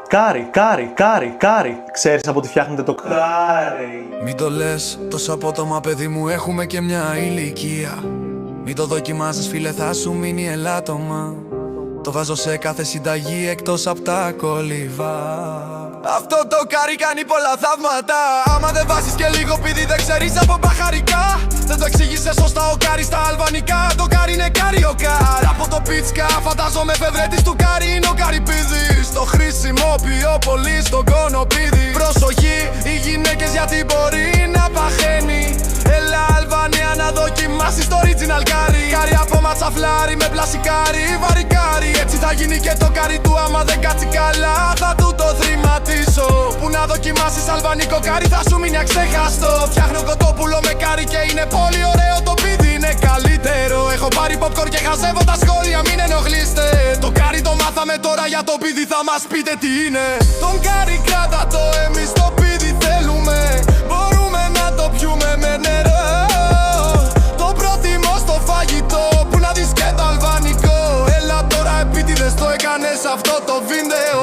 Κάρι. Ξέρεις από τι φτιάχνετε το κάρι? Μην το λες τόσο απότομα, παιδί μου, έχουμε και μια ηλικία. Μην το δοκιμάζεις, φίλε, θα σου μείνει ελάττωμα. Το βάζω σε κάθε συνταγή εκτός απ' τα κολυβά. Αυτό το κάρι κάνει πολλά θαύματα. Άμα δεν βάζεις και λίγο πίδι δεν ξέρεις από μπαχαρικά. Δεν το εξήγησε σωστά ο κάρι στα αλβανικά. Το κάρι είναι καριοκάρ. Από το πίτσκα φαντάζομαι φευρέτης του κάρι είναι ο καρυπίδης. Το χρησιμοποιώ πολύ στον κονοπίδι. Προσοχή οι γυναίκες γιατί μπορεί να παχαίνει. Έλα Αλβανία να δοκιμάσεις το original κάρι. Κάρι από ματσαφλάρι με πλασικάρι, βαρικάρι. Έτσι θα γίνει και το κάρι του άμα δεν κάτσει καλά. Θα του το θρηματίσω. Που να δοκιμάσεις αλβανικό κάρι θα σου μείνει αξέχαστο. Φτιάχνω κοτόπουλο με κάρι και είναι πολύ ωραίο. Το πίδι είναι καλύτερο. Έχω πάρει popcorn και χαζεύω τα σχόλια, μην ενοχλείστε. Το κάρι το μάθαμε τώρα, για το πίδι θα μας πείτε τι είναι. Τον κάρι κράτα το, εμείς το πίδι θέλουμε. Μπορούμε να το πιούμε με νερό. Το προτιμώ στο φαγητό, που να δεις και το αλβανικό. Έλα τώρα επίτηδες το έκανες αυτό το βίντεο.